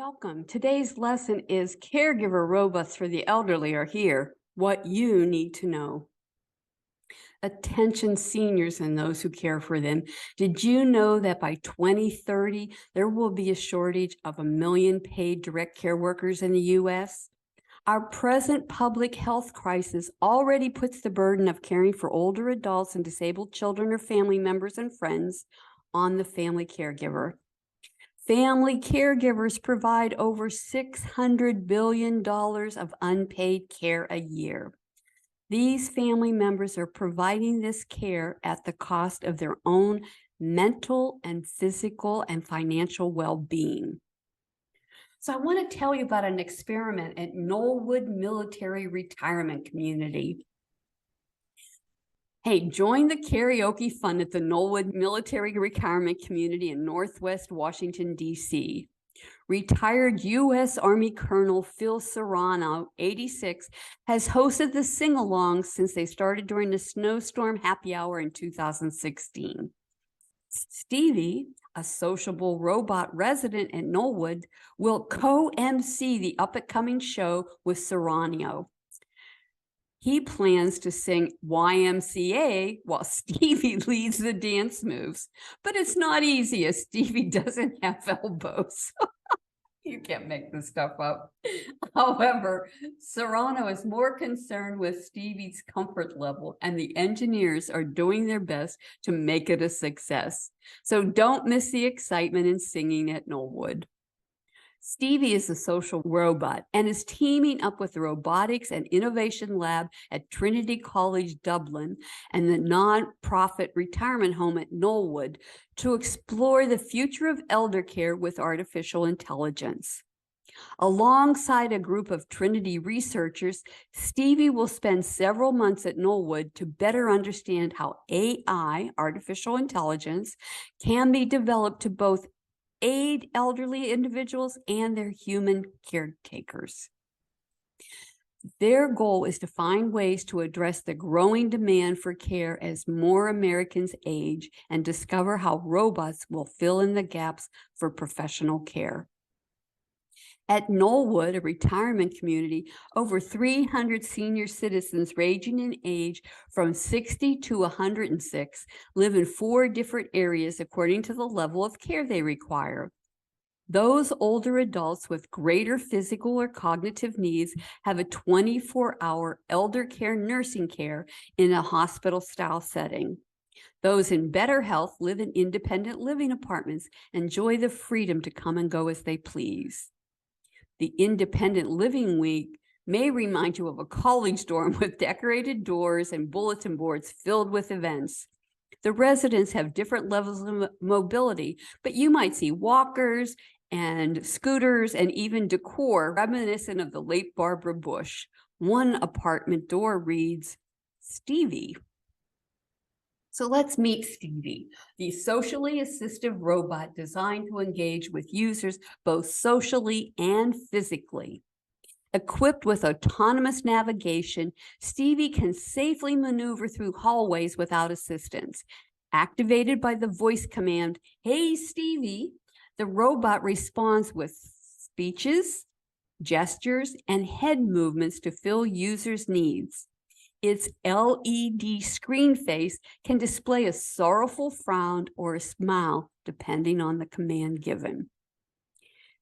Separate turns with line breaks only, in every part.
Welcome. Today's lesson is Caregiver Robots for the Elderly are here. What you need to know. Attention seniors and those who care for them. Did you know that by 2030, there will be a shortage of 1 million paid direct care workers in the U.S.? Our present public health crisis already puts the burden of caring for older adults and disabled children or family members and friends on the family caregiver. Family caregivers provide over $600 billion of unpaid care a year. These family members are providing this care at the cost of their own mental and physical and financial well-being. So I want to tell you about an experiment at Knollwood Military Retirement Community. Hey, join the karaoke fun at the Knollwood Military Retirement Community in Northwest Washington, D.C. Retired U.S. Army Colonel Phil Serrano, 86, has hosted the sing-along since they started during the snowstorm happy hour in 2016. Stevie, a sociable robot resident at Knollwood, will co-MC the up-and-coming show with Serrano. He plans to sing YMCA while Stevie leads the dance moves. But it's not easy as Stevie doesn't have elbows. You can't make this stuff up. However, Serrano is more concerned with Stevie's comfort level, and the engineers are doing their best to make it a success. So don't miss the excitement in singing at Knollwood. Stevie is a social robot and is teaming up with the Robotics and Innovation Lab at Trinity College Dublin and the nonprofit retirement home at Knollwood to explore the future of elder care with artificial intelligence. Alongside a group of Trinity researchers, Stevie will spend several months at Knollwood to better understand how AI, artificial intelligence, can be developed to both aid elderly individuals and their human caretakers. Their goal is to find ways to address the growing demand for care as more Americans age and discover how robots will fill in the gaps for professional care. At Knollwood, a retirement community, over 300 senior citizens ranging in age from 60 to 106 live in 4 different areas according to the level of care they require. Those older adults with greater physical or cognitive needs have a 24-hour elder care nursing care in a hospital-style setting. Those in better health live in independent living apartments and enjoy the freedom to come and go as they please. The independent living wing may remind you of a college dorm with decorated doors and bulletin boards filled with events. The residents have different levels of mobility, but you might see walkers and scooters and even decor reminiscent of the late Barbara Bush. One apartment door reads, Stevie. So let's meet Stevie, the socially assistive robot designed to engage with users both socially and physically. Equipped with autonomous navigation, Stevie can safely maneuver through hallways without assistance. Activated by the voice command, "Hey, Stevie," the robot responds with speeches, gestures, and head movements to fill users' needs. Its LED screen face can display a sorrowful frown or a smile, depending on the command given.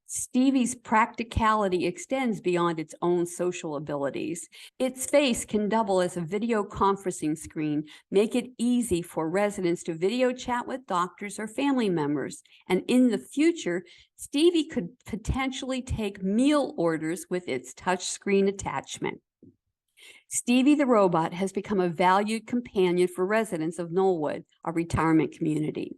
Stevie's practicality extends beyond its own social abilities. Its face can double as a video conferencing screen, make it easy for residents to video chat with doctors or family members. And in the future, Stevie could potentially take meal orders with its touchscreen attachment. Stevie the robot has become a valued companion for residents of Knollwood, a retirement community.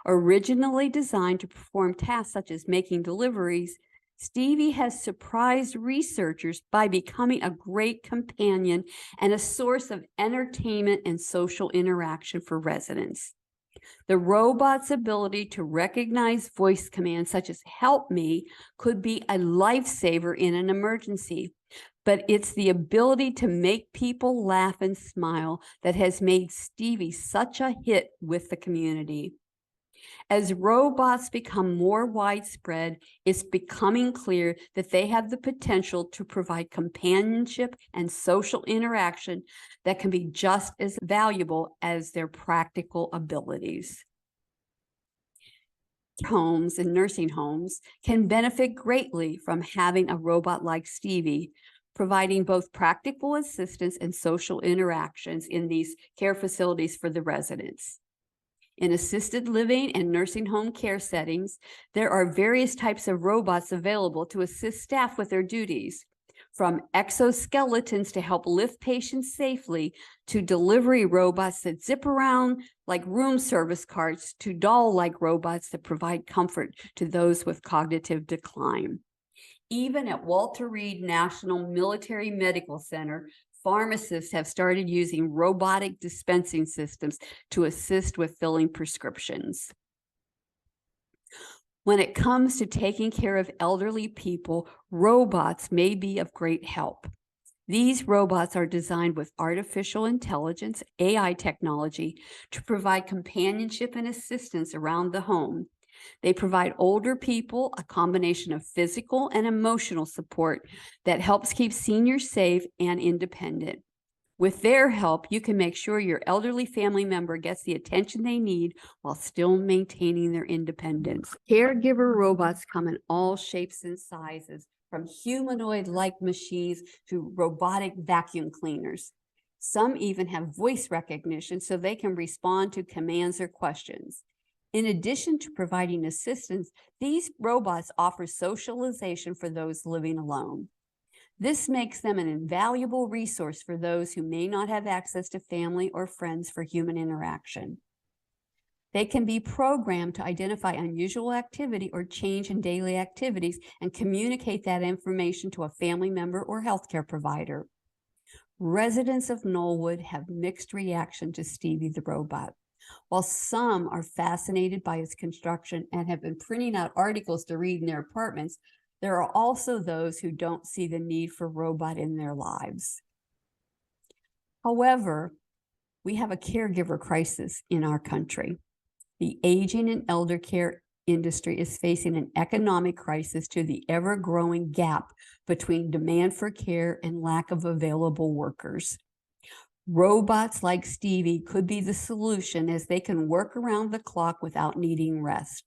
Originally designed to perform tasks such as making deliveries, Stevie has surprised researchers by becoming a great companion and a source of entertainment and social interaction for residents. The robot's ability to recognize voice commands such as "help me" could be a lifesaver in an emergency. But it's the ability to make people laugh and smile that has made Stevie such a hit with the community. As robots become more widespread, it's becoming clear that they have the potential to provide companionship and social interaction that can be just as valuable as their practical abilities. Homes and nursing homes can benefit greatly from having a robot like Stevie, providing both practical assistance and social interactions in these care facilities for the residents. In assisted living and nursing home care settings, there are various types of robots available to assist staff with their duties, from exoskeletons to help lift patients safely, to delivery robots that zip around like room service carts, to doll-like robots that provide comfort to those with cognitive decline. Even at Walter Reed National Military Medical Center, pharmacists have started using robotic dispensing systems to assist with filling prescriptions. When it comes to taking care of elderly people, robots may be of great help. These robots are designed with artificial intelligence, AI technology, to provide companionship and assistance around the home. They provide older people a combination of physical and emotional support that helps keep seniors safe and independent. With their help, you can make sure your elderly family member gets the attention they need while still maintaining their independence. Caregiver robots come in all shapes and sizes, from humanoid-like machines to robotic vacuum cleaners. Some even have voice recognition so they can respond to commands or questions. In addition to providing assistance, these robots offer socialization for those living alone. This makes them an invaluable resource for those who may not have access to family or friends for human interaction. They can be programmed to identify unusual activity or change in daily activities and communicate that information to a family member or healthcare provider. Residents of Knollwood have mixed reaction to Stevie the robot. While some are fascinated by its construction and have been printing out articles to read in their apartments, there are also those who don't see the need for robot in their lives. However, we have a caregiver crisis in our country. The aging and elder care industry is facing an economic crisis due to the ever-growing gap between demand for care and lack of available workers. Robots like Stevie could be the solution, as they can work around the clock without needing rest.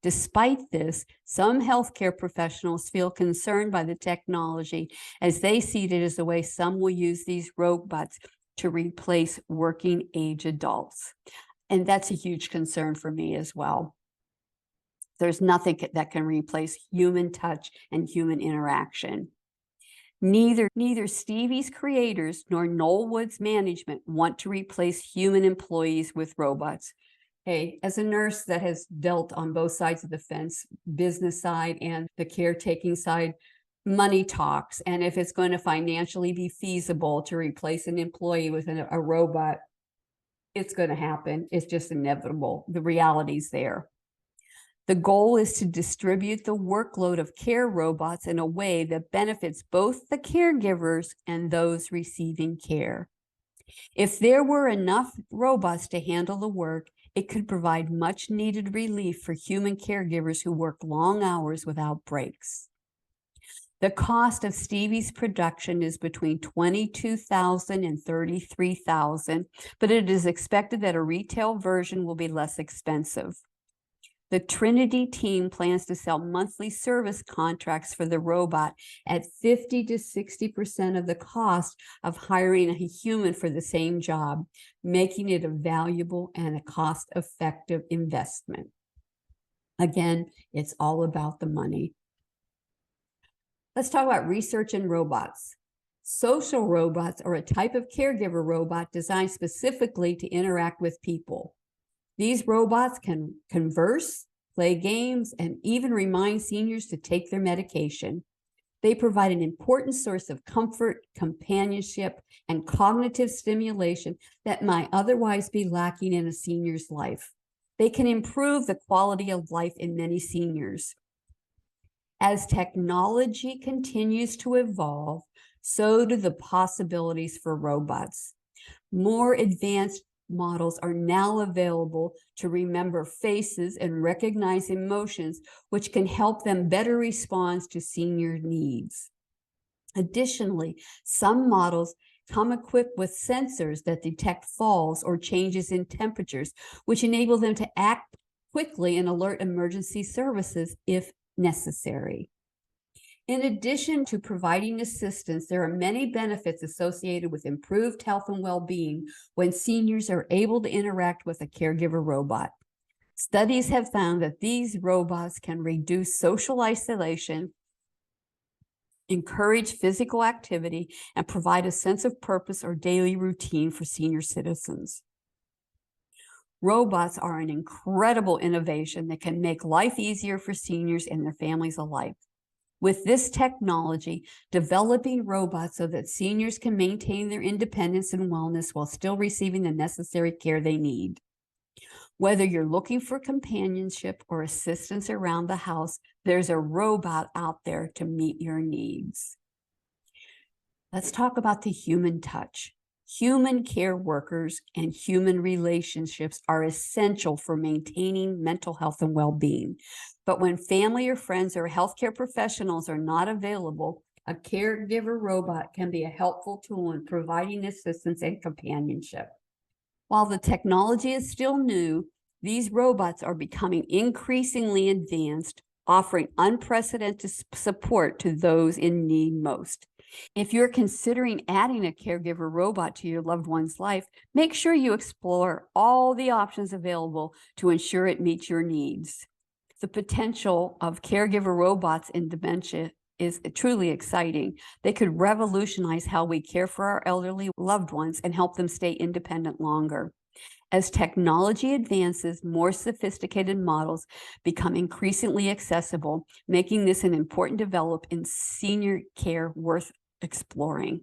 Despite this, some healthcare professionals feel concerned by the technology, as they see it as the way some will use these robots to replace working age adults. And that's a huge concern for me as well. There's nothing that can replace human touch and human interaction. Neither Stevie's creators nor Knollwood's management want to replace human employees with robots. Hey, as a nurse that has dealt on both sides of the fence, business side and the caretaking side, money talks. And if it's going to financially be feasible to replace an employee with a robot, it's going to happen. It's just inevitable. The reality's there. The goal is to distribute the workload of care robots in a way that benefits both the caregivers and those receiving care. If there were enough robots to handle the work, it could provide much needed relief for human caregivers who work long hours without breaks. The cost of Stevie's production is between $22,000 and $33,000, but it is expected that a retail version will be less expensive. The Trinity team plans to sell monthly service contracts for the robot at 50 to 60% of the cost of hiring a human for the same job, making it a valuable and a cost-effective investment. Again, it's all about the money. Let's talk about research in robots. Social robots are a type of caregiver robot designed specifically to interact with people. These robots can converse, play games, and even remind seniors to take their medication. They provide an important source of comfort, companionship, and cognitive stimulation that might otherwise be lacking in a senior's life. They can improve the quality of life in many seniors. As technology continues to evolve, so do the possibilities for robots. More advanced models are now available to remember faces and recognize emotions, which can help them better respond to senior needs. Additionally, some models come equipped with sensors that detect falls or changes in temperatures, which enable them to act quickly and alert emergency services if necessary. In addition to providing assistance, there are many benefits associated with improved health and well-being when seniors are able to interact with a caregiver robot. Studies have found that these robots can reduce social isolation, encourage physical activity, and provide a sense of purpose or daily routine for senior citizens. Robots are an incredible innovation that can make life easier for seniors and their families alike. With this technology, developing robots so that seniors can maintain their independence and wellness while still receiving the necessary care they need. Whether you're looking for companionship or assistance around the house, there's a robot out there to meet your needs. Let's talk about the human touch. Human care workers and human relationships are essential for maintaining mental health and well-being. But when family or friends or healthcare professionals are not available, a caregiver robot can be a helpful tool in providing assistance and companionship. While the technology is still new, these robots are becoming increasingly advanced, offering unprecedented support to those in need most. If you're considering adding a caregiver robot to your loved one's life, make sure you explore all the options available to ensure it meets your needs. The potential of caregiver robots in dementia is truly exciting. They could revolutionize how we care for our elderly loved ones and help them stay independent longer. As technology advances, more sophisticated models become increasingly accessible, making this an important development in senior care worth exploring.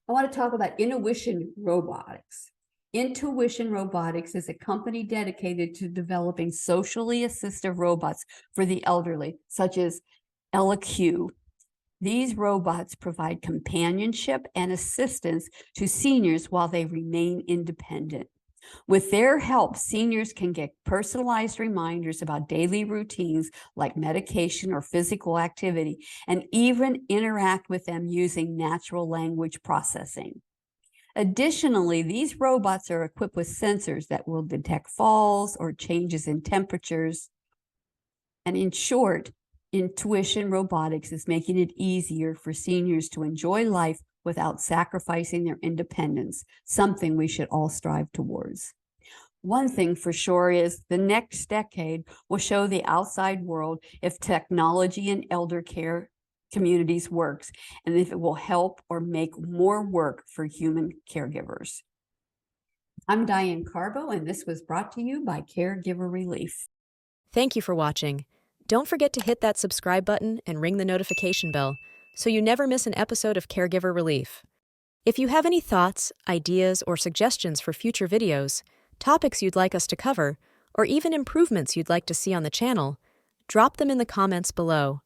I want to talk about Intuition Robotics. Intuition Robotics is a company dedicated to developing socially assistive robots for the elderly, such as LQ. These robots provide companionship and assistance to seniors while they remain independent. With their help, seniors can get personalized reminders about daily routines like medication or physical activity, and even interact with them using natural language processing. Additionally, these robots are equipped with sensors that will detect falls or changes in temperatures. And in short, Intuition Robotics is making it easier for seniors to enjoy life without sacrificing their independence, something we should all strive towards. One thing for sure is the next decade will show the outside world if technology in elder care communities works, and if it will help or make more work for human caregivers. I'm Diane Carbo, and this was brought to you by Caregiver Relief.
Thank you for watching. Don't forget to hit that subscribe button and ring the notification bell so you never miss an episode of Caregiver Relief. If you have any thoughts, ideas, or suggestions for future videos, topics you'd like us to cover, or even improvements you'd like to see on the channel, drop them in the comments below.